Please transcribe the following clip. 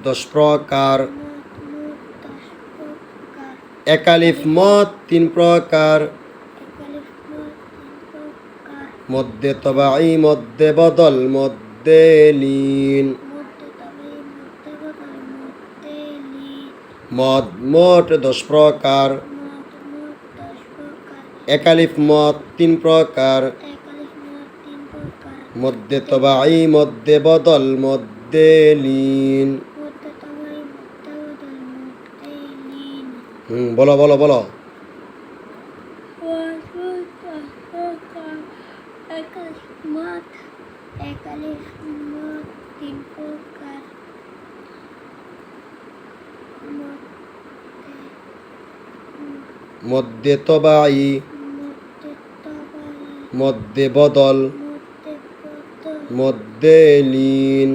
10 প্রকার। মোট 10 প্রকার। এক আলিফ মদ 3 প্রকার। এক আলিফ মদ 3 প্রকার। মধ্যে তবাই মধ্যে বদল মধ্যে লীন। মধ্যে তবাই মধ্যে বদল মধ্যে লীন। মদ মোট 10 প্রকার। মদ মোট 10 প্রকার। এক আলিফ মদ 3 প্রকার। এক আলিফ মদ 3 প্রকার। মধ্যে তবাই মধ্যে বদল মধ্যে লীন। মধ্যে তবাই মধ্যে বদল মধ্যে লীন। বলো বলো বলো। এক আলিফ মদ 3 প্রকার। মধ্যে তবাই মধ্যে বদল মধ্যে লীন।